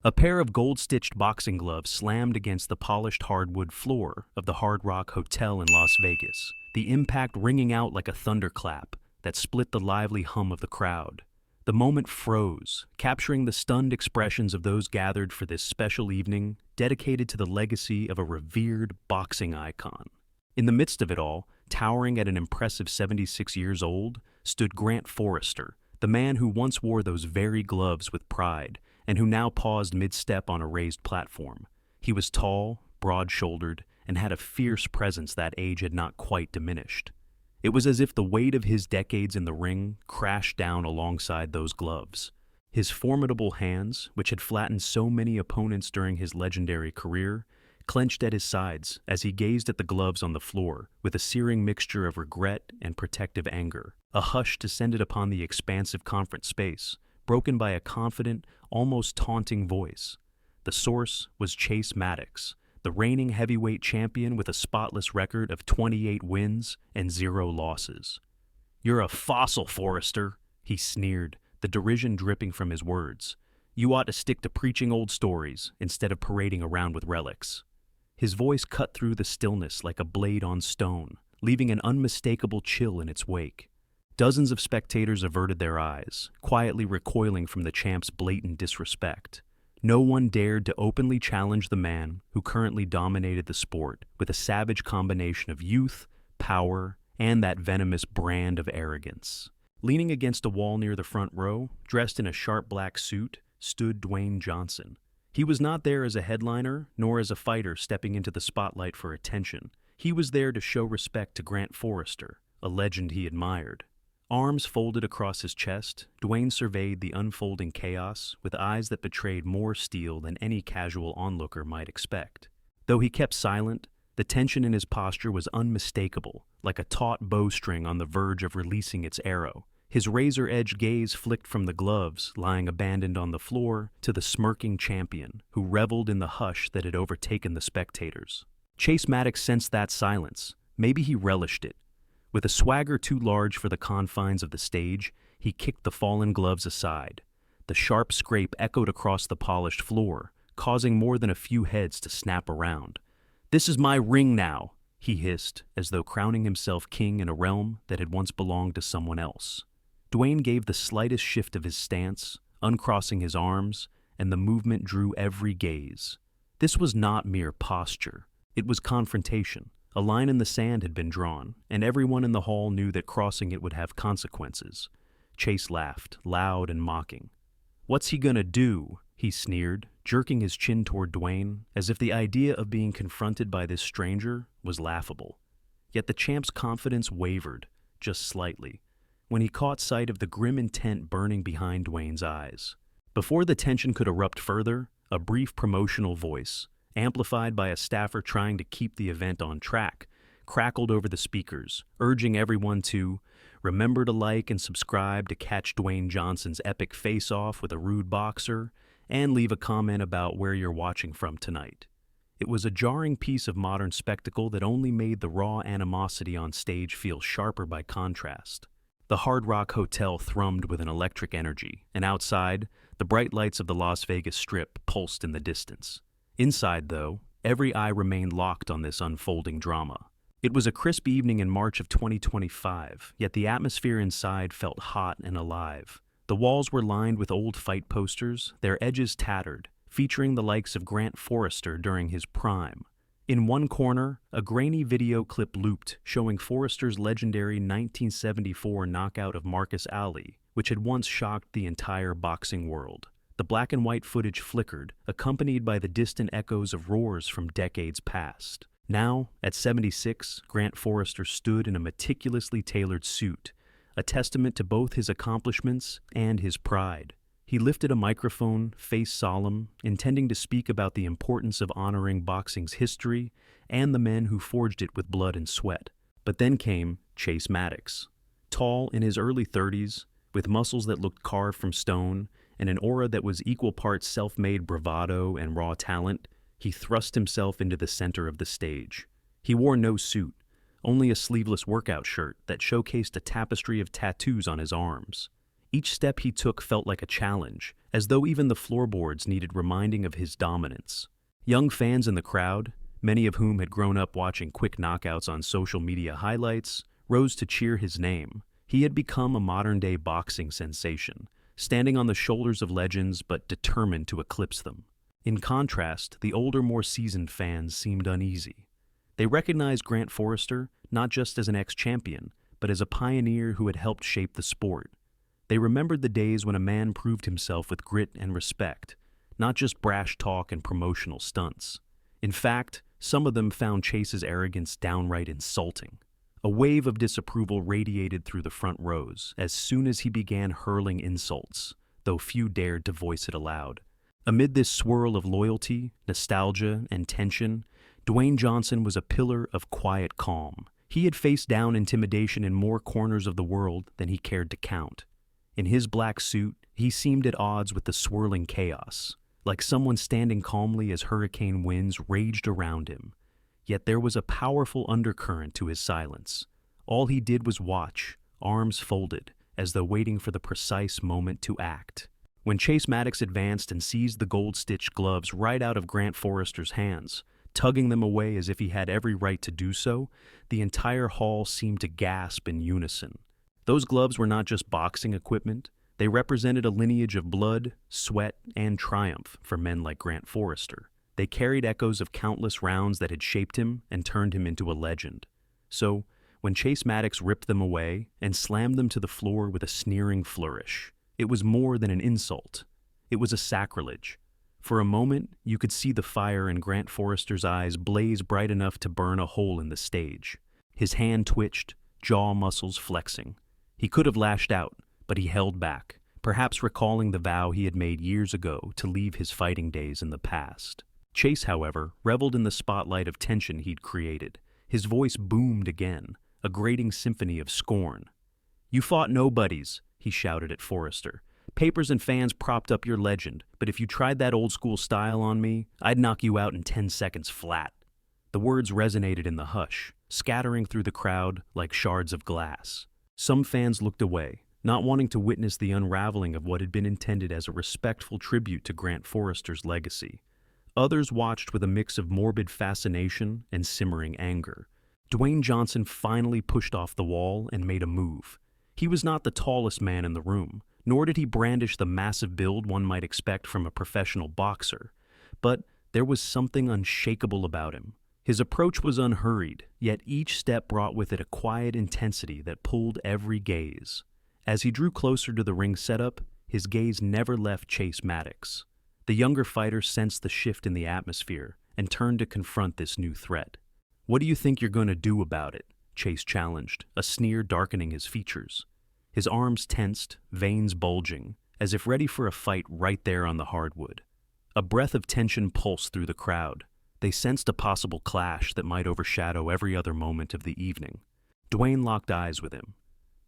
A pair of gold-stitched boxing gloves slammed against the polished hardwood floor of the Hard Rock Hotel in Las Vegas, the impact ringing out like a thunderclap that split the lively hum of the crowd. The moment froze, capturing the stunned expressions of those gathered for this special evening dedicated to the legacy of a revered boxing icon. In the midst of it all, towering at an impressive 76 years old, stood Grant Forrester, the man who once wore those very gloves with pride, and who now paused mid-step on a raised platform. He was tall, broad-shouldered, and had a fierce presence that age had not quite diminished. It was as if the weight of his decades in the ring crashed down alongside those gloves. His formidable hands, which had flattened so many opponents during his legendary career, clenched at his sides as he gazed at the gloves on the floor with a searing mixture of regret and protective anger. A hush descended upon the expansive conference space, broken by a confident, almost taunting voice. The source was Chase Maddox, the reigning heavyweight champion with a spotless record of 28 wins and 0 losses. "You're a fossil, Forrester," he sneered, the derision dripping from his words. "You ought to stick to preaching old stories instead of parading around with relics." His voice cut through the stillness like a blade on stone, leaving an unmistakable chill in its wake. Dozens of spectators averted their eyes, quietly recoiling from the champ's blatant disrespect. No one dared to openly challenge the man who currently dominated the sport with a savage combination of youth, power, and that venomous brand of arrogance. Leaning against a wall near the front row, dressed in a sharp black suit, stood Dwayne Johnson. He was not there as a headliner, nor as a fighter stepping into the spotlight for attention. He was there to show respect to Grant Forrester, a legend he admired. Arms folded across his chest, Dwayne surveyed the unfolding chaos with eyes that betrayed more steel than any casual onlooker might expect. Though he kept silent, the tension in his posture was unmistakable, like a taut bowstring on the verge of releasing its arrow. His razor-edged gaze flicked from the gloves lying abandoned on the floor to the smirking champion, who reveled in the hush that had overtaken the spectators. Chase Maddox sensed that silence. Maybe he relished it. With a swagger too large for the confines of the stage, he kicked the fallen gloves aside. The sharp scrape echoed across the polished floor, causing more than a few heads to snap around. "This is my ring now," he hissed, as though crowning himself king in a realm that had once belonged to someone else. Dwayne gave the slightest shift of his stance, uncrossing his arms, and the movement drew every gaze. This was not mere posture. It was confrontation. A line in the sand had been drawn, and everyone in the hall knew that crossing it would have consequences. Chase laughed, loud and mocking. "What's he gonna do?" he sneered, jerking his chin toward Dwayne, as if the idea of being confronted by this stranger was laughable. Yet the champ's confidence wavered, just slightly, when he caught sight of the grim intent burning behind Dwayne's eyes. Before the tension could erupt further, a brief promotional voice, amplified by a staffer trying to keep the event on track, crackled over the speakers, urging everyone to remember to like and subscribe to catch Dwayne Johnson's epic face-off with a rude boxer, and leave a comment about where you're watching from tonight. It was a jarring piece of modern spectacle that only made the raw animosity on stage feel sharper by contrast. The Hard Rock Hotel thrummed with an electric energy, and outside, the bright lights of the Las Vegas Strip pulsed in the distance. Inside, though, every eye remained locked on this unfolding drama. It was a crisp evening in March of 2025, yet the atmosphere inside felt hot and alive. The walls were lined with old fight posters, their edges tattered, featuring the likes of Grant Forrester during his prime. In one corner, a grainy video clip looped, showing Forrester's legendary 1974 knockout of Marcus Ali, which had once shocked the entire boxing world. The black and white footage flickered, accompanied by the distant echoes of roars from decades past. Now, at 76, Grant Forrester stood in a meticulously tailored suit, a testament to both his accomplishments and his pride. He lifted a microphone, face solemn, intending to speak about the importance of honoring boxing's history and the men who forged it with blood and sweat. But then came Chase Maddox. Tall in his early 30s, with muscles that looked carved from stone, and an aura that was equal parts self-made bravado and raw talent, he thrust himself into the center of the stage. He wore no suit, only a sleeveless workout shirt that showcased a tapestry of tattoos on his arms. Each step he took felt like a challenge, as though even the floorboards needed reminding of his dominance. Young fans in the crowd, many of whom had grown up watching quick knockouts on social media highlights, rose to cheer his name. He had become a modern-day boxing sensation, standing on the shoulders of legends but determined to eclipse them. In contrast, the older, more seasoned fans seemed uneasy. They recognized Grant Forrester not just as an ex-champion, but as a pioneer who had helped shape the sport. They remembered the days when a man proved himself with grit and respect, not just brash talk and promotional stunts. In fact, some of them found Chase's arrogance downright insulting. A wave of disapproval radiated through the front rows as soon as he began hurling insults, though few dared to voice it aloud. Amid this swirl of loyalty, nostalgia, and tension, Dwayne Johnson was a pillar of quiet calm. He had faced down intimidation in more corners of the world than he cared to count. In his black suit, he seemed at odds with the swirling chaos, like someone standing calmly as hurricane winds raged around him. Yet there was a powerful undercurrent to his silence. All he did was watch, arms folded, as though waiting for the precise moment to act. When Chase Maddox advanced and seized the gold-stitched gloves right out of Grant Forrester's hands, tugging them away as if he had every right to do so, the entire hall seemed to gasp in unison. Those gloves were not just boxing equipment. They represented a lineage of blood, sweat, and triumph for men like Grant Forrester. They carried echoes of countless rounds that had shaped him and turned him into a legend. So, when Chase Maddox ripped them away and slammed them to the floor with a sneering flourish, it was more than an insult. It was a sacrilege. For a moment, you could see the fire in Grant Forrester's eyes blaze bright enough to burn a hole in the stage. His hand twitched, jaw muscles flexing. He could have lashed out, but he held back, perhaps recalling the vow he had made years ago to leave his fighting days in the past. Chase, however, reveled in the spotlight of tension he'd created. His voice boomed again, a grating symphony of scorn. "You fought nobodies," he shouted at Forrester. "Papers and fans propped up your legend, but if you tried that old-school style on me, I'd knock you out in 10 seconds flat." The words resonated in the hush, scattering through the crowd like shards of glass. Some fans looked away, not wanting to witness the unraveling of what had been intended as a respectful tribute to Grant Forrester's legacy. Others watched with a mix of morbid fascination and simmering anger. Dwayne Johnson finally pushed off the wall and made a move. He was not the tallest man in the room, nor did he brandish the massive build one might expect from a professional boxer. But there was something unshakable about him. His approach was unhurried, yet each step brought with it a quiet intensity that pulled every gaze. As he drew closer to the ring setup, his gaze never left Chase Maddox. The younger fighter sensed the shift in the atmosphere and turned to confront this new threat. "What do you think you're going to do about it?" Chase challenged, a sneer darkening his features. His arms tensed, veins bulging, as if ready for a fight right there on the hardwood. A breath of tension pulsed through the crowd. They sensed a possible clash that might overshadow every other moment of the evening. Dwayne locked eyes with him.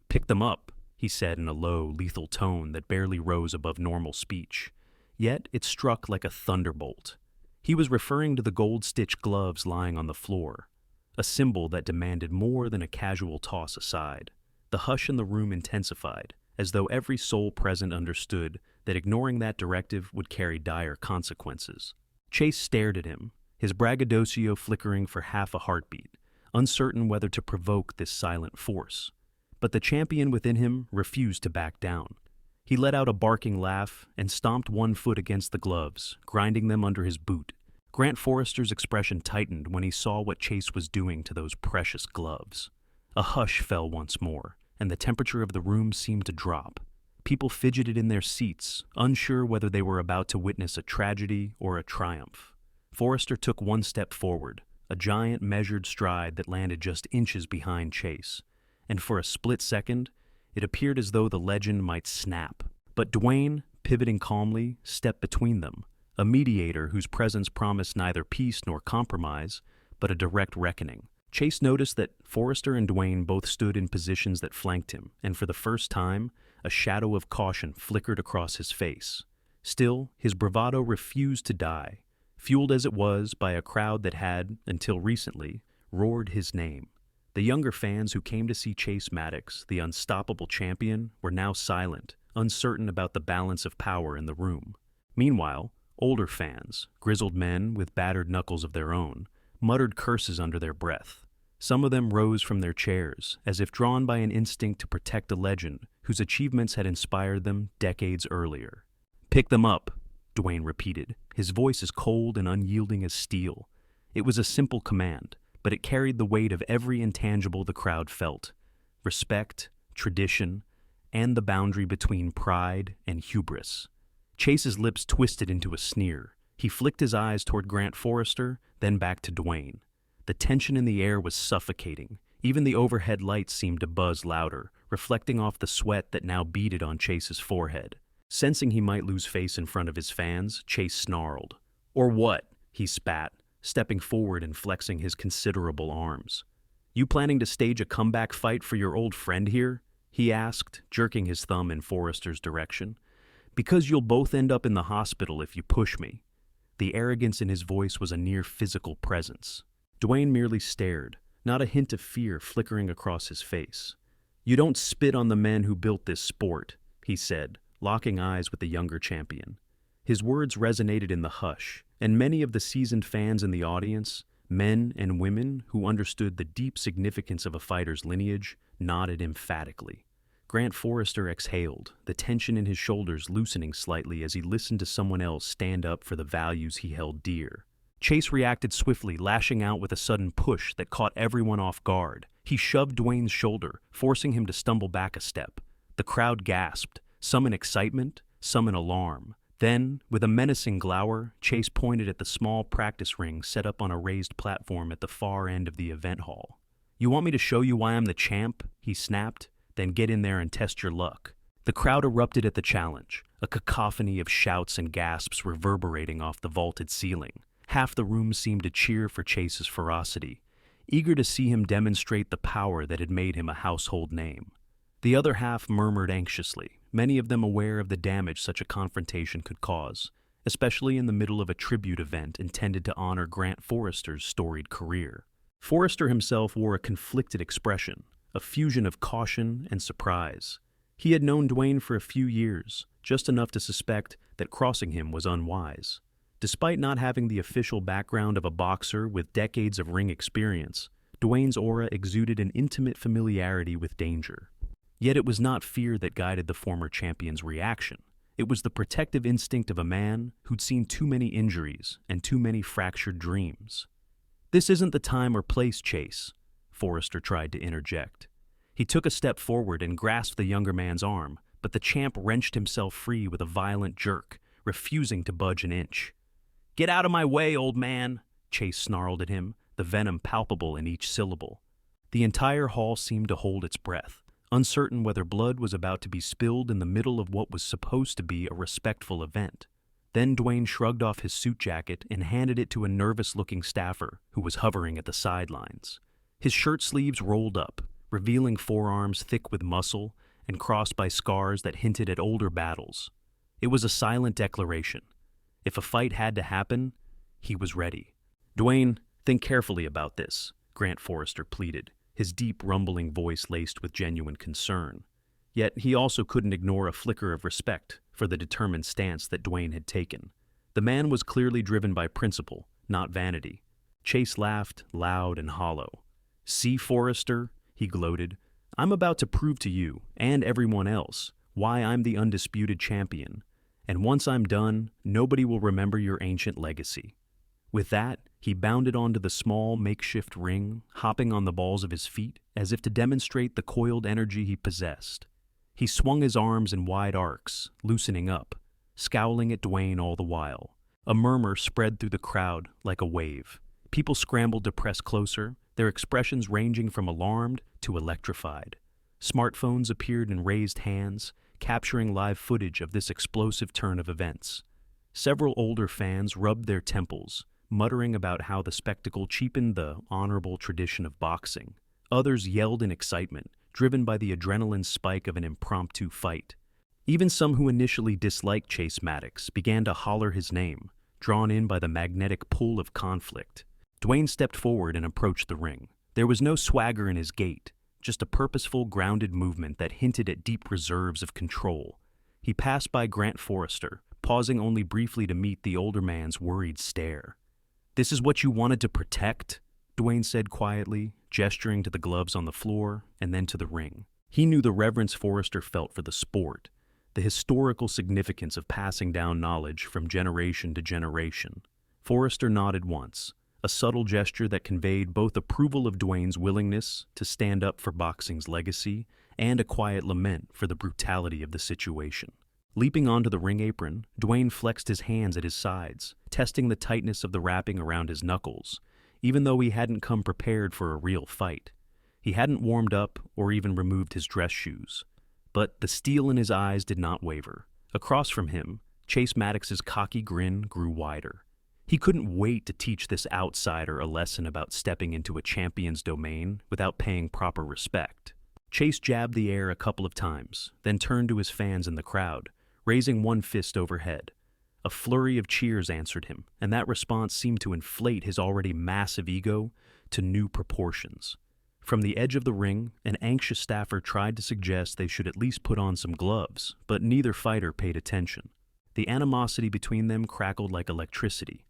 "Pick them up," he said in a low, lethal tone that barely rose above normal speech. Yet it struck like a thunderbolt. He was referring to the gold-stitched gloves lying on the floor, a symbol that demanded more than a casual toss aside. The hush in the room intensified, as though every soul present understood that ignoring that directive would carry dire consequences. Chase stared at him, his braggadocio flickering for half a heartbeat, uncertain whether to provoke this silent force. But the champion within him refused to back down. He let out a barking laugh and stomped one foot against the gloves, grinding them under his boot. Grant Forrester's expression tightened when he saw what Chase was doing to those precious gloves. A hush fell once more, and the temperature of the room seemed to drop. People fidgeted in their seats, unsure whether they were about to witness a tragedy or a triumph. Forrester took one step forward, a giant measured stride that landed just inches behind Chase, and for a split second, it appeared as though the legend might snap. But Dwayne, pivoting calmly, stepped between them, a mediator whose presence promised neither peace nor compromise, but a direct reckoning. Chase noticed that Forrester and Dwayne both stood in positions that flanked him, and for the first time, a shadow of caution flickered across his face. Still, his bravado refused to die, fueled as it was by a crowd that had, until recently, roared his name. The younger fans who came to see Chase Maddox, the unstoppable champion, were now silent, uncertain about the balance of power in the room. Meanwhile, older fans, grizzled men with battered knuckles of their own, muttered curses under their breath. Some of them rose from their chairs, as if drawn by an instinct to protect a legend whose achievements had inspired them decades earlier. "Pick them up," Dwayne repeated, his voice as cold and unyielding as steel. It was a simple command, but it carried the weight of every intangible the crowd felt: respect, tradition, and the boundary between pride and hubris. Chase's lips twisted into a sneer. He flicked his eyes toward Grant Forrester, then back to Dwayne. The tension in the air was suffocating. Even the overhead lights seemed to buzz louder, reflecting off the sweat that now beaded on Chase's forehead. Sensing he might lose face in front of his fans, Chase snarled. "Or what?" he spat, stepping forward and flexing his considerable arms. "You planning to stage a comeback fight for your old friend here?" he asked, jerking his thumb in Forrester's direction. "Because you'll both end up in the hospital if you push me." The arrogance in his voice was a near physical presence. Dwayne merely stared, not a hint of fear flickering across his face. "You don't spit on the men who built this sport," he said, locking eyes with the younger champion. His words resonated in the hush, and many of the seasoned fans in the audience, men and women who understood the deep significance of a fighter's lineage, nodded emphatically. Grant Forrester exhaled, the tension in his shoulders loosening slightly as he listened to someone else stand up for the values he held dear. Chase reacted swiftly, lashing out with a sudden push that caught everyone off guard. He shoved Dwayne's shoulder, forcing him to stumble back a step. The crowd gasped, some in excitement, some in alarm. Then, with a menacing glower, Chase pointed at the small practice ring set up on a raised platform at the far end of the event hall. "You want me to show you why I'm the champ?" he snapped. "Then get in there and test your luck." The crowd erupted at the challenge, a cacophony of shouts and gasps reverberating off the vaulted ceiling. Half the room seemed to cheer for Chase's ferocity, eager to see him demonstrate the power that had made him a household name. The other half murmured anxiously, many of them aware of the damage such a confrontation could cause, especially in the middle of a tribute event intended to honor Grant Forrester's storied career. Forrester himself wore a conflicted expression, a fusion of caution and surprise. He had known Dwayne for a few years, just enough to suspect that crossing him was unwise. Despite not having the official background of a boxer with decades of ring experience, Dwayne's aura exuded an intimate familiarity with danger. Yet it was not fear that guided the former champion's reaction. It was the protective instinct of a man who'd seen too many injuries and too many fractured dreams. "This isn't the time or place, Chase," Forrester tried to interject. He took a step forward and grasped the younger man's arm, but the champ wrenched himself free with a violent jerk, refusing to budge an inch. "Get out of my way, old man," Chase snarled at him, the venom palpable in each syllable. The entire hall seemed to hold its breath, uncertain whether blood was about to be spilled in the middle of what was supposed to be a respectful event. Then Dwayne shrugged off his suit jacket and handed it to a nervous-looking staffer who was hovering at the sidelines. His shirt sleeves rolled up, revealing forearms thick with muscle and crossed by scars that hinted at older battles. It was a silent declaration. If a fight had to happen, he was ready. "Dwayne, think carefully about this," Grant Forrester pleaded, his deep, rumbling voice laced with genuine concern. Yet he also couldn't ignore a flicker of respect for the determined stance that Dwayne had taken. The man was clearly driven by principle, not vanity. Chase laughed, loud and hollow. "See, Forrester," he gloated, "I'm about to prove to you, and everyone else, why I'm the undisputed champion. And once I'm done, nobody will remember your ancient legacy." With that, he bounded onto the small, makeshift ring, hopping on the balls of his feet as if to demonstrate the coiled energy he possessed. He swung his arms in wide arcs, loosening up, scowling at Dwayne all the while. A murmur spread through the crowd like a wave. People scrambled to press closer, their expressions ranging from alarmed to electrified. Smartphones appeared in raised hands, capturing live footage of this explosive turn of events. Several older fans rubbed their temples, muttering about how the spectacle cheapened the honorable tradition of boxing. Others yelled in excitement, driven by the adrenaline spike of an impromptu fight. Even some who initially disliked Chase Maddox began to holler his name, drawn in by the magnetic pull of conflict. Dwayne stepped forward and approached the ring. There was no swagger in his gait, just a purposeful, grounded movement that hinted at deep reserves of control. He passed by Grant Forrester, pausing only briefly to meet the older man's worried stare. "This is what you wanted to protect?" Dwayne said quietly, gesturing to the gloves on the floor and then to the ring. He knew the reverence Forrester felt for the sport, the historical significance of passing down knowledge from generation to generation. Forrester nodded once, a subtle gesture that conveyed both approval of Dwayne's willingness to stand up for boxing's legacy and a quiet lament for the brutality of the situation. Leaping onto the ring apron, Dwayne flexed his hands at his sides, testing the tightness of the wrapping around his knuckles, even though he hadn't come prepared for a real fight. He hadn't warmed up or even removed his dress shoes. But the steel in his eyes did not waver. Across from him, Chase Maddox's cocky grin grew wider. He couldn't wait to teach this outsider a lesson about stepping into a champion's domain without paying proper respect. Chase jabbed the air a couple of times, then turned to his fans in the crowd, raising one fist overhead. A flurry of cheers answered him, and that response seemed to inflate his already massive ego to new proportions. From the edge of the ring, an anxious staffer tried to suggest they should at least put on some gloves, but neither fighter paid attention. The animosity between them crackled like electricity,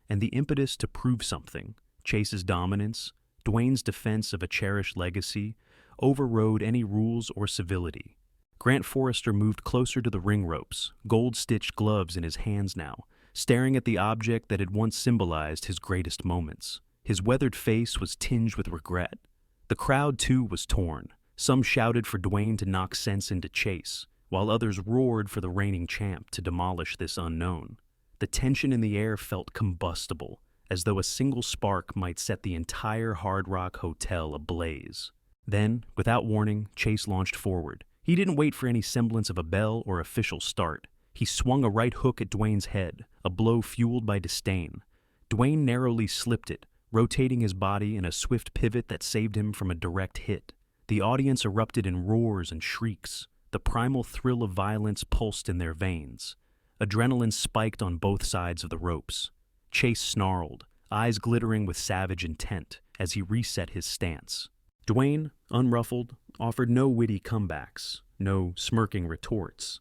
and the impetus to prove something, Chase's dominance, Dwayne's defense of a cherished legacy, overrode any rules or civility. Grant Forrester moved closer to the ring ropes, gold-stitched gloves in his hands now, staring at the object that had once symbolized his greatest moments. His weathered face was tinged with regret. The crowd, too, was torn. Some shouted for Dwayne to knock sense into Chase, while others roared for the reigning champ to demolish this unknown. The tension in the air felt combustible, as though a single spark might set the entire Hard Rock Hotel ablaze. Then, without warning, Chase launched forward. He didn't wait for any semblance of a bell or official start. He swung a right hook at Dwayne's head, a blow fueled by disdain. Dwayne narrowly slipped it, rotating his body in a swift pivot that saved him from a direct hit. The audience erupted in roars and shrieks. The primal thrill of violence pulsed in their veins. Adrenaline spiked on both sides of the ropes. Chase snarled, eyes glittering with savage intent, as he reset his stance. Dwayne, unruffled, offered no witty comebacks, no smirking retorts.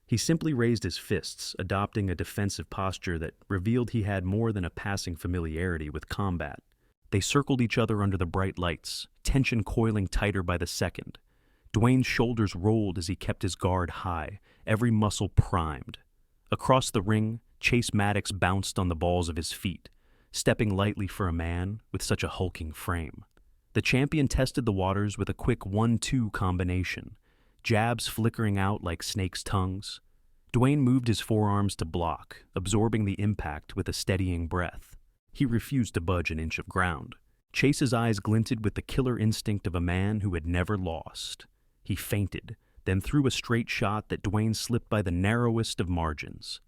He simply raised his fists, adopting a defensive posture that revealed he had more than a passing familiarity with combat. They circled each other under the bright lights, tension coiling tighter by the second. Dwayne's shoulders rolled as he kept his guard high, every muscle primed. Across the ring, Chase Maddox bounced on the balls of his feet, stepping lightly for a man with such a hulking frame. The champion tested the waters with a quick 1-2 combination, jabs flickering out like snakes' tongues. Dwayne moved his forearms to block, absorbing the impact with a steadying breath. He refused to budge an inch of ground. Chase's eyes glinted with the killer instinct of a man who had never lost. He feinted, then threw a straight shot that Dwayne slipped by the narrowest of margins.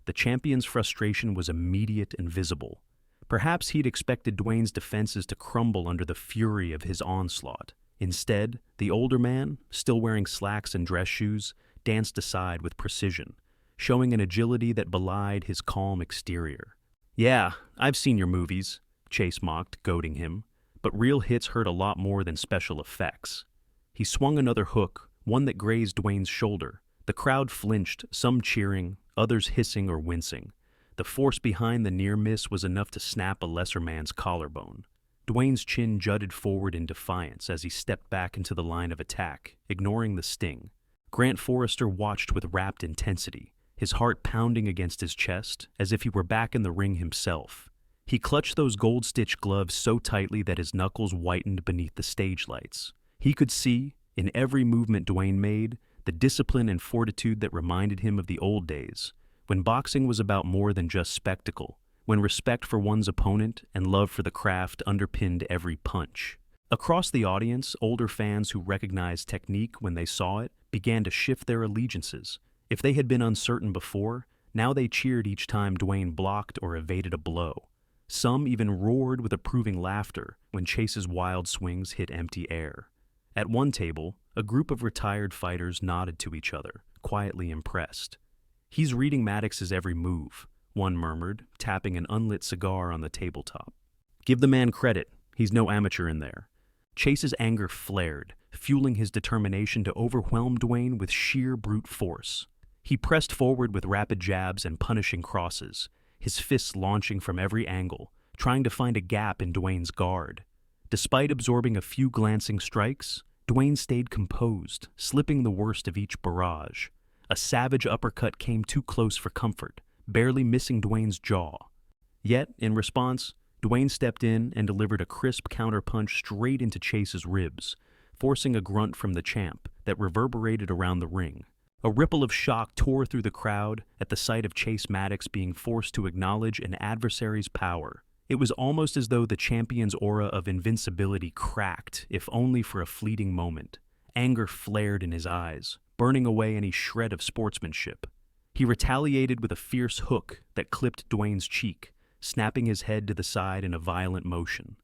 The champion's frustration was immediate and visible. Perhaps he'd expected Dwayne's defenses to crumble under the fury of his onslaught. Instead, the older man, still wearing slacks and dress shoes, danced aside with precision, showing an agility that belied his calm exterior. "Yeah, I've seen your movies," Chase mocked, goading him, "but real hits hurt a lot more than special effects." He swung another hook, one that grazed Dwayne's shoulder. The crowd flinched, some cheering, others hissing or wincing. The force behind the near miss was enough to snap a lesser man's collarbone. Dwayne's chin jutted forward in defiance as he stepped back into the line of attack, ignoring the sting. Grant Forrester watched with rapt intensity, his heart pounding against his chest as if he were back in the ring himself. He clutched those gold-stitched gloves so tightly that his knuckles whitened beneath the stage lights. He could see, in every movement Dwayne made, the discipline and fortitude that reminded him of the old days, when boxing was about more than just spectacle, when respect for one's opponent and love for the craft underpinned every punch. Across the audience, older fans who recognized technique when they saw it began to shift their allegiances. If they had been uncertain before, now they cheered each time Dwayne blocked or evaded a blow. Some even roared with approving laughter when Chase's wild swings hit empty air. At one table, a group of retired fighters nodded to each other, quietly impressed. "He's reading Maddox's every move," one murmured, tapping an unlit cigar on the tabletop. "Give the man credit. He's no amateur in there." Chase's anger flared, fueling his determination to overwhelm Dwayne with sheer brute force. He pressed forward with rapid jabs and punishing crosses, his fists launching from every angle, trying to find a gap in Dwayne's guard. Despite absorbing a few glancing strikes, Dwayne stayed composed, slipping the worst of each barrage. A savage uppercut came too close for comfort, barely missing Dwayne's jaw. Yet, in response, Dwayne stepped in and delivered a crisp counterpunch straight into Chase's ribs, forcing a grunt from the champ that reverberated around the ring. A ripple of shock tore through the crowd at the sight of Chase Maddox being forced to acknowledge an adversary's power. It was almost as though the champion's aura of invincibility cracked, if only for a fleeting moment. Anger flared in his eyes, burning away any shred of sportsmanship. He retaliated with a fierce hook that clipped Dwayne's cheek, snapping his head to the side in a violent motion.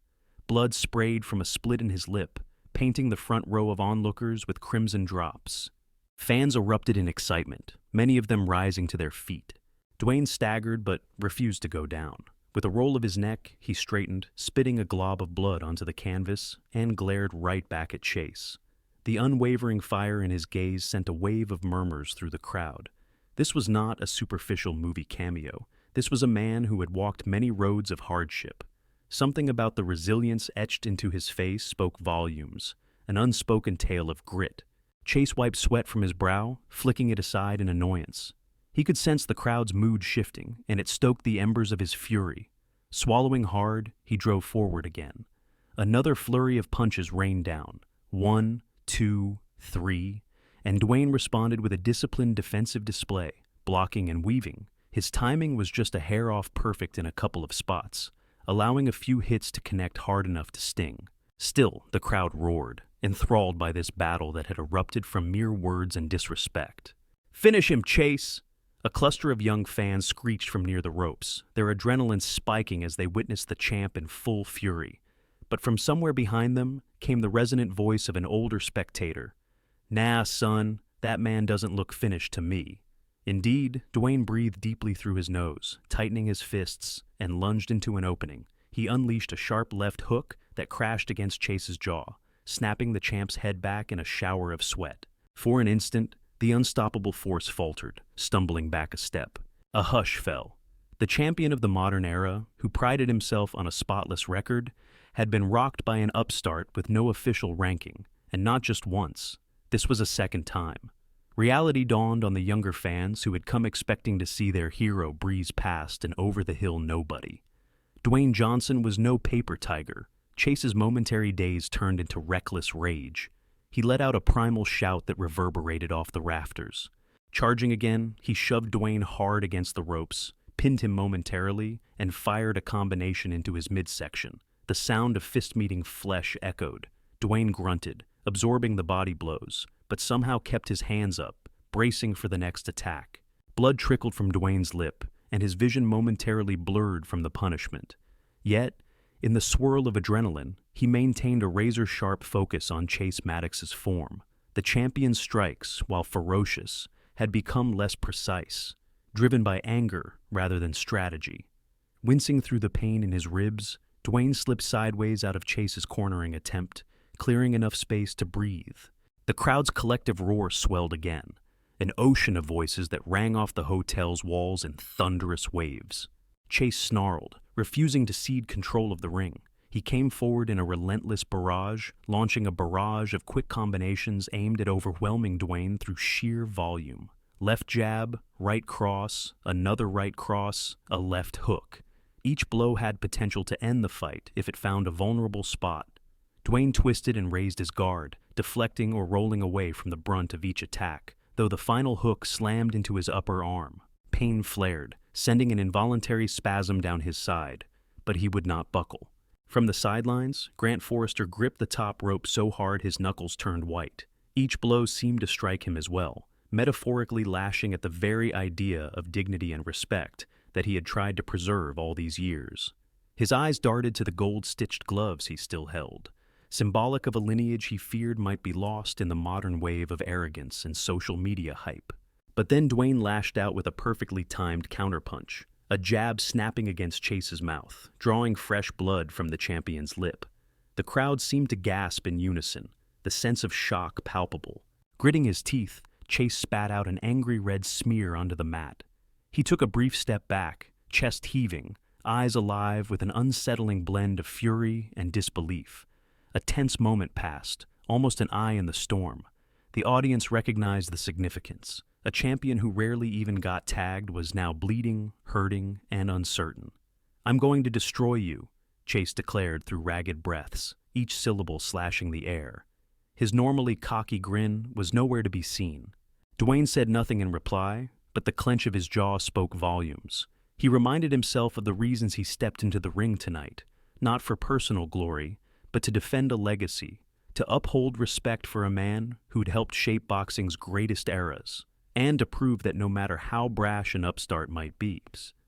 Blood sprayed from a split in his lip, painting the front row of onlookers with crimson drops. Fans erupted in excitement, many of them rising to their feet. Dwayne staggered but refused to go down. With a roll of his neck, he straightened, spitting a glob of blood onto the canvas, and glared right back at Chase. The unwavering fire in his gaze sent a wave of murmurs through the crowd. This was not a superficial movie cameo. This was a man who had walked many roads of hardship. Something about the resilience etched into his face spoke volumes, an unspoken tale of grit. Chase wiped sweat from his brow, flicking it aside in annoyance. He could sense the crowd's mood shifting, and it stoked the embers of his fury. Swallowing hard, he drove forward again. Another flurry of punches rained down. 1, 2, 3, and Dwayne responded with a disciplined defensive display, blocking and weaving. His timing was just a hair off perfect in a couple of spots, allowing a few hits to connect hard enough to sting. Still, the crowd roared, enthralled by this battle that had erupted from mere words and disrespect. "Finish him, Chase!" A cluster of young fans screeched from near the ropes, their adrenaline spiking as they witnessed the champ in full fury. But from somewhere behind them came the resonant voice of an older spectator. "Nah, son, that man doesn't look finished to me." Indeed, Dwayne breathed deeply through his nose, tightening his fists, and lunged into an opening. He unleashed a sharp left hook that crashed against Chase's jaw, snapping the champ's head back in a shower of sweat. For an instant, the unstoppable force faltered, stumbling back a step. A hush fell. The champion of the modern era, who prided himself on a spotless record, had been rocked by an upstart with no official ranking, and not just once. This was a second time. Reality dawned on the younger fans who had come expecting to see their hero breeze past an over-the-hill nobody. Dwayne Johnson was no paper tiger. Chase's momentary daze turned into reckless rage. He let out a primal shout that reverberated off the rafters. Charging again, he shoved Dwayne hard against the ropes, pinned him momentarily, and fired a combination into his midsection. The sound of fist-meeting flesh echoed. Dwayne grunted, absorbing the body blows, but somehow kept his hands up, bracing for the next attack. Blood trickled from Dwayne's lip, and his vision momentarily blurred from the punishment. Yet, in the swirl of adrenaline, he maintained a razor-sharp focus on Chase Maddox's form. The champion's strikes, while ferocious, had become less precise, driven by anger rather than strategy. Wincing through the pain in his ribs, Dwayne slipped sideways out of Chase's cornering attempt, clearing enough space to breathe. The crowd's collective roar swelled again, an ocean of voices that rang off the hotel's walls in thunderous waves. Chase snarled, refusing to cede control of the ring. He came forward in a relentless barrage, launching a barrage of quick combinations aimed at overwhelming Dwayne through sheer volume. Left jab, right cross, another right cross, a left hook. Each blow had potential to end the fight if it found a vulnerable spot. Dwayne twisted and raised his guard, deflecting or rolling away from the brunt of each attack, though the final hook slammed into his upper arm. Pain flared, sending an involuntary spasm down his side, but he would not buckle. From the sidelines, Grant Forrester gripped the top rope so hard his knuckles turned white. Each blow seemed to strike him as well, metaphorically lashing at the very idea of dignity and respect that he had tried to preserve all these years. His eyes darted to the gold-stitched gloves he still held, symbolic of a lineage he feared might be lost in the modern wave of arrogance and social media hype. But then Dwayne lashed out with a perfectly timed counterpunch, a jab snapping against Chase's mouth, drawing fresh blood from the champion's lip. The crowd seemed to gasp in unison, the sense of shock palpable. Gritting his teeth, Chase spat out an angry red smear onto the mat. He took a brief step back, chest heaving, eyes alive with an unsettling blend of fury and disbelief. A tense moment passed, almost an eye in the storm. The audience recognized the significance. A champion who rarely even got tagged was now bleeding, hurting, and uncertain. "I'm going to destroy you," Chase declared through ragged breaths, each syllable slashing the air. His normally cocky grin was nowhere to be seen. Dwayne said nothing in reply, but the clench of his jaw spoke volumes. He reminded himself of the reasons he stepped into the ring tonight, not for personal glory, but to defend a legacy, to uphold respect for a man who'd helped shape boxing's greatest eras, and to prove that no matter how brash an upstart might be,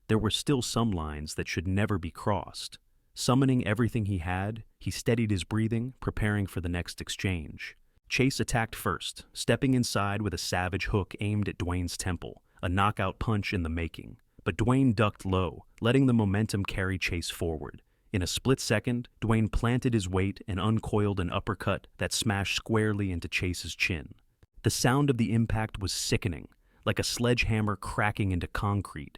there were still some lines that should never be crossed. Summoning everything he had, he steadied his breathing, preparing for the next exchange. Chase attacked first, stepping inside with a savage hook aimed at Dwayne's temple, a knockout punch in the making. But Dwayne ducked low, letting the momentum carry Chase forward. In a split second, Dwayne planted his weight and uncoiled an uppercut that smashed squarely into Chase's chin. The sound of the impact was sickening, like a sledgehammer cracking into concrete.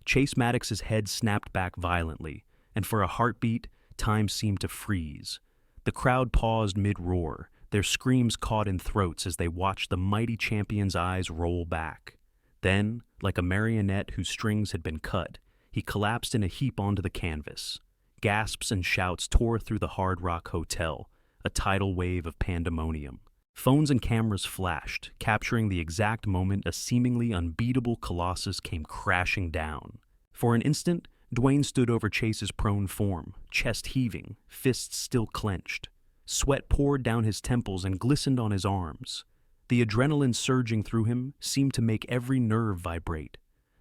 Chase Maddox's head snapped back violently, and for a heartbeat, time seemed to freeze. The crowd paused mid-roar, their screams caught in throats as they watched the mighty champion's eyes roll back. Then, like a marionette whose strings had been cut, he collapsed in a heap onto the canvas. Gasps and shouts tore through the Hard Rock Hotel, a tidal wave of pandemonium. Phones and cameras flashed, capturing the exact moment a seemingly unbeatable colossus came crashing down. For an instant, Dwayne stood over Chase's prone form, chest heaving, fists still clenched. Sweat poured down his temples and glistened on his arms. The adrenaline surging through him seemed to make every nerve vibrate.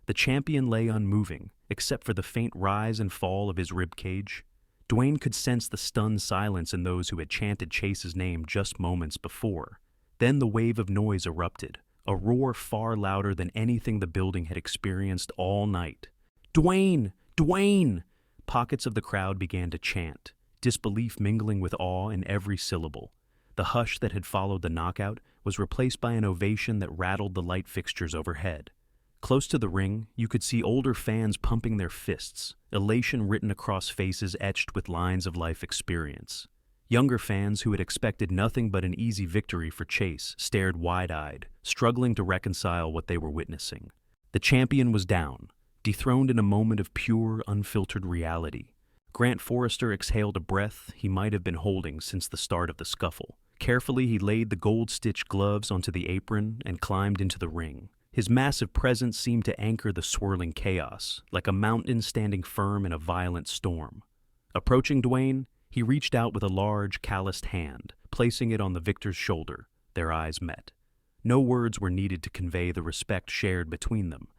The champion lay unmoving, except for the faint rise and fall of his ribcage. Dwayne could sense the stunned silence in those who had chanted Chase's name just moments before. Then the wave of noise erupted, a roar far louder than anything the building had experienced all night. "Dwayne! Dwayne!" Pockets of the crowd began to chant, disbelief mingling with awe in every syllable. The hush that had followed the knockout was replaced by an ovation that rattled the light fixtures overhead. Close to the ring, you could see older fans pumping their fists, elation written across faces etched with lines of life experience. Younger fans who had expected nothing but an easy victory for Chase stared wide-eyed, struggling to reconcile what they were witnessing. The champion was down, dethroned in a moment of pure, unfiltered reality. Grant Forrester exhaled a breath he might have been holding since the start of the scuffle. Carefully, he laid the gold-stitched gloves onto the apron and climbed into the ring. His massive presence seemed to anchor the swirling chaos, like a mountain standing firm in a violent storm. Approaching Dwayne, he reached out with a large, calloused hand, placing it on the victor's shoulder. Their eyes met. No words were needed to convey the respect shared between them.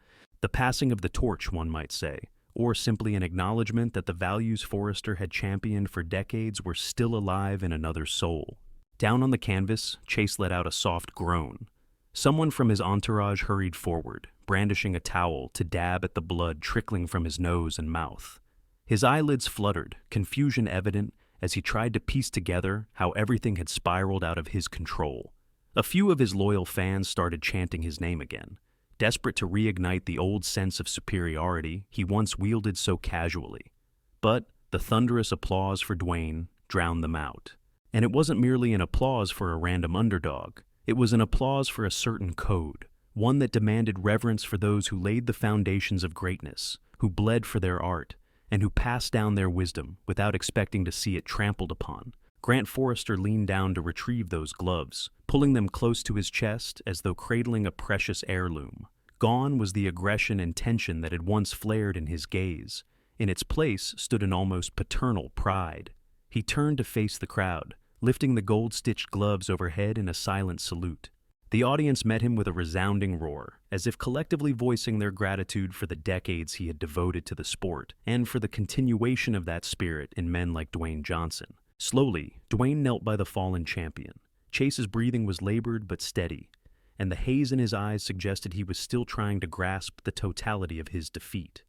The passing of the torch, one might say, or simply an acknowledgement that the values Forrester had championed for decades were still alive in another's soul. Down on the canvas, Chase let out a soft groan. Someone from his entourage hurried forward, brandishing a towel to dab at the blood trickling from his nose and mouth. His eyelids fluttered, confusion evident as he tried to piece together how everything had spiraled out of his control. A few of his loyal fans started chanting his name again, desperate to reignite the old sense of superiority he once wielded so casually. But the thunderous applause for Dwayne drowned them out. And it wasn't merely an applause for a random underdog. It was an applause for a certain code, one that demanded reverence for those who laid the foundations of greatness, who bled for their art, and who passed down their wisdom without expecting to see it trampled upon. Grant Forrester leaned down to retrieve those gloves, pulling them close to his chest as though cradling a precious heirloom. Gone was the aggression and tension that had once flared in his gaze. In its place stood an almost paternal pride. He turned to face the crowd, lifting the gold-stitched gloves overhead in a silent salute. The audience met him with a resounding roar, as if collectively voicing their gratitude for the decades he had devoted to the sport, and for the continuation of that spirit in men like Dwayne Johnson. Slowly, Dwayne knelt by the fallen champion. Chase's breathing was labored but steady, and the haze in his eyes suggested he was still trying to grasp the totality of his defeat.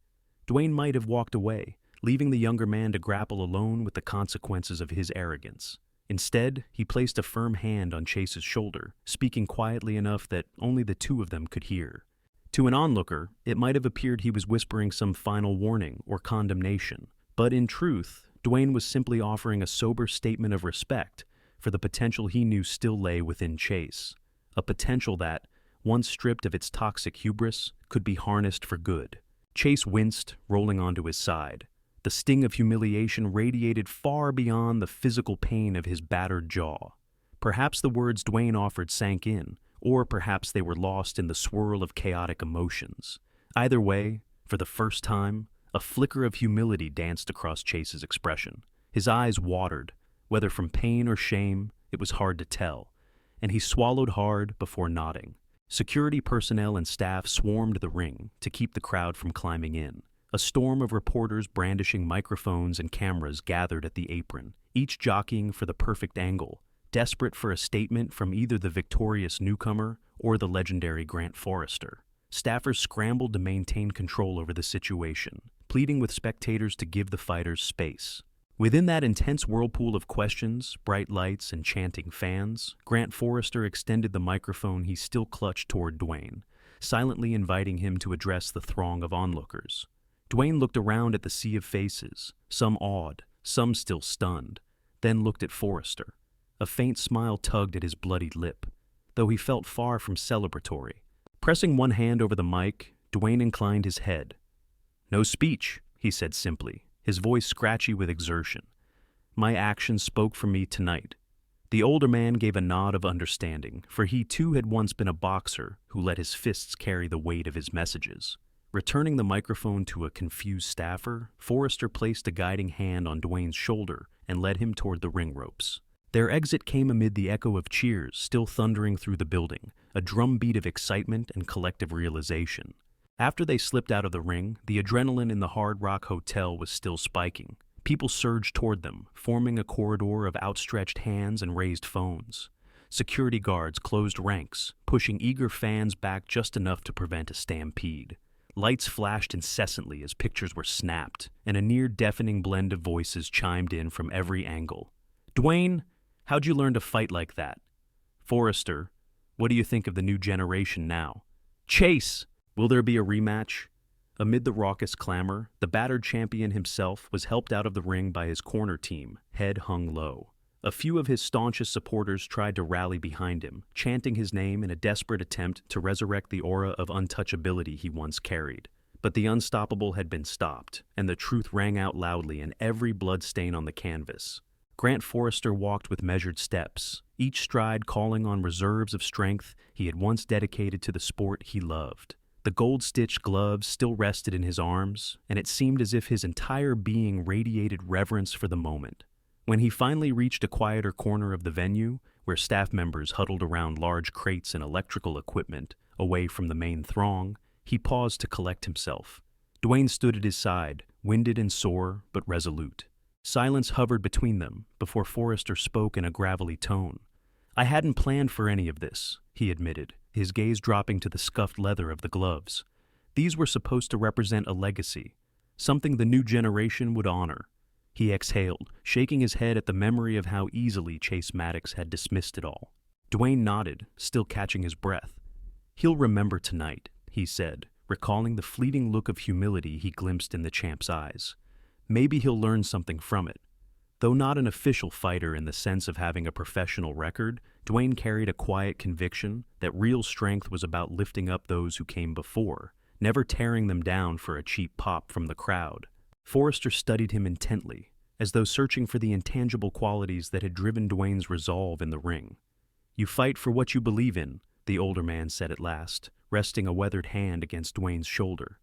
Dwayne might have walked away, leaving the younger man to grapple alone with the consequences of his arrogance. Instead, he placed a firm hand on Chase's shoulder, speaking quietly enough that only the two of them could hear. To an onlooker, it might have appeared he was whispering some final warning or condemnation, but in truth, Dwayne was simply offering a sober statement of respect for the potential he knew still lay within Chase, a potential that, once stripped of its toxic hubris, could be harnessed for good. Chase winced, rolling onto his side. The sting of humiliation radiated far beyond the physical pain of his battered jaw. Perhaps the words Dwayne offered sank in, or perhaps they were lost in the swirl of chaotic emotions. Either way, for the first time, a flicker of humility danced across Chase's expression. His eyes watered. Whether from pain or shame, it was hard to tell, and he swallowed hard before nodding. Security personnel and staff swarmed the ring to keep the crowd from climbing in. A storm of reporters brandishing microphones and cameras gathered at the apron, each jockeying for the perfect angle, desperate for a statement from either the victorious newcomer or the legendary Grant Forrester. Staffers scrambled to maintain control over the situation, pleading with spectators to give the fighters space. Within that intense whirlpool of questions, bright lights, and chanting fans, Grant Forrester extended the microphone he still clutched toward Dwayne, silently inviting him to address the throng of onlookers. Dwayne looked around at the sea of faces, some awed, some still stunned, then looked at Forrester. A faint smile tugged at his bloodied lip, though he felt far from celebratory. Pressing one hand over the mic, Dwayne inclined his head. "No speech," he said simply, his voice scratchy with exertion. "My actions spoke for me tonight." The older man gave a nod of understanding, for he too had once been a boxer who let his fists carry the weight of his messages. Returning the microphone to a confused staffer, Forrester placed a guiding hand on Dwayne's shoulder and led him toward the ring ropes. Their exit came amid the echo of cheers still thundering through the building, a drumbeat of excitement and collective realization. After they slipped out of the ring, the adrenaline in the Hard Rock Hotel was still spiking. People surged toward them, forming a corridor of outstretched hands and raised phones. Security guards closed ranks, pushing eager fans back just enough to prevent a stampede. Lights flashed incessantly as pictures were snapped, and a near-deafening blend of voices chimed in from every angle. "Dwayne, how'd you learn to fight like that?" "Forrester, what do you think of the new generation now?" "Chase, will there be a rematch?" Amid the raucous clamor, the battered champion himself was helped out of the ring by his corner team, head hung low. A few of his staunchest supporters tried to rally behind him, chanting his name in a desperate attempt to resurrect the aura of untouchability he once carried. But the unstoppable had been stopped, and the truth rang out loudly in every bloodstain on the canvas. Grant Forrester walked with measured steps, each stride calling on reserves of strength he had once dedicated to the sport he loved. The gold-stitched gloves still rested in his arms, and it seemed as if his entire being radiated reverence for the moment. When he finally reached a quieter corner of the venue, where staff members huddled around large crates and electrical equipment, away from the main throng, he paused to collect himself. Dwayne stood at his side, winded and sore, but resolute. Silence hovered between them before Forrester spoke in a gravelly tone. "I hadn't planned for any of this," he admitted, his gaze dropping to the scuffed leather of the gloves. "These were supposed to represent a legacy, something the new generation would honor." He exhaled, shaking his head at the memory of how easily Chase Maddox had dismissed it all. Dwayne nodded, still catching his breath. "He'll remember tonight," he said, recalling the fleeting look of humility he glimpsed in the champ's eyes. "Maybe he'll learn something from it." Though not an official fighter in the sense of having a professional record, Dwayne carried a quiet conviction that real strength was about lifting up those who came before, never tearing them down for a cheap pop from the crowd. Forrester studied him intently, as though searching for the intangible qualities that had driven Dwayne's resolve in the ring. "You fight for what you believe in," the older man said at last, resting a weathered hand against Dwayne's shoulder.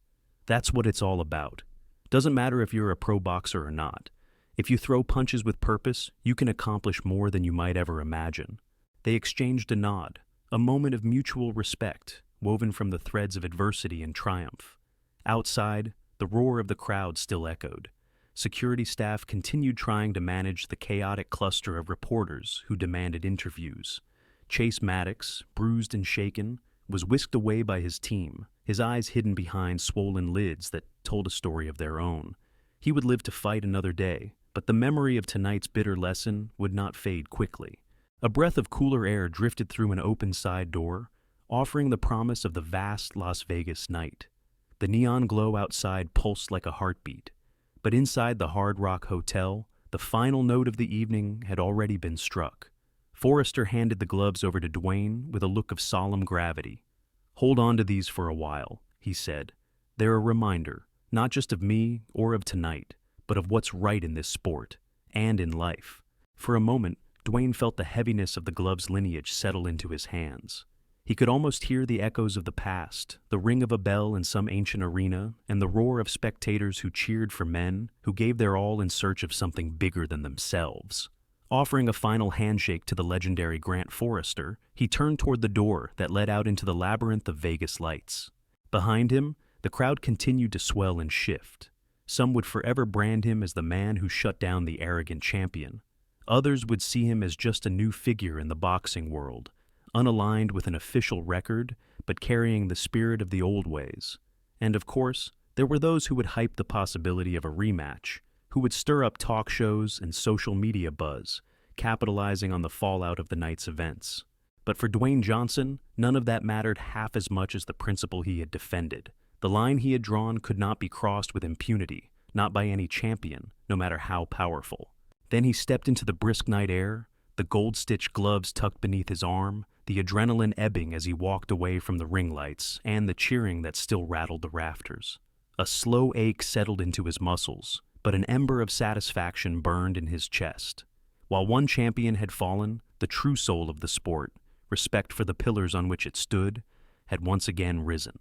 "That's what it's all about. Doesn't matter if you're a pro boxer or not. If you throw punches with purpose, you can accomplish more than you might ever imagine." They exchanged a nod, a moment of mutual respect, woven from the threads of adversity and triumph. Outside, the roar of the crowd still echoed. Security staff continued trying to manage the chaotic cluster of reporters who demanded interviews. Chase Maddox, bruised and shaken, was whisked away by his team, his eyes hidden behind swollen lids that told a story of their own. He would live to fight another day, But the memory of tonight's bitter lesson would not fade quickly. A breath of cooler air drifted through an open side door, offering the promise of the vast Las Vegas night. The neon glow outside pulsed like a heartbeat, but inside the Hard Rock Hotel, the final note of the evening had already been struck. Forrester handed the gloves over to Dwayne with a look of solemn gravity. "Hold on to these for a while," he said. "They're a reminder, not just of me or of tonight, but of what's right in this sport, and in life." For a moment, Dwayne felt the heaviness of the gloves' lineage settle into his hands. He could almost hear the echoes of the past, the ring of a bell in some ancient arena, and the roar of spectators who cheered for men who gave their all in search of something bigger than themselves. Offering a final handshake to the legendary Grant Forrester, he turned toward the door that led out into the labyrinth of Vegas lights. Behind him, the crowd continued to swell and shift. Some would forever brand him as the man who shut down the arrogant champion. Others would see him as just a new figure in the boxing world, unaligned with an official record, but carrying the spirit of the old ways. And of course, there were those who would hype the possibility of a rematch, who would stir up talk shows and social media buzz, capitalizing on the fallout of the night's events. But for Dwayne Johnson, none of that mattered half as much as the principle he had defended. The line he had drawn could not be crossed with impunity, not by any champion, no matter how powerful. Then he stepped into the brisk night air, the gold-stitched gloves tucked beneath his arm, the adrenaline ebbing as he walked away from the ring lights and the cheering that still rattled the rafters. A slow ache settled into his muscles, but an ember of satisfaction burned in his chest. While one champion had fallen, the true soul of the sport, respect for the pillars on which it stood, had once again risen.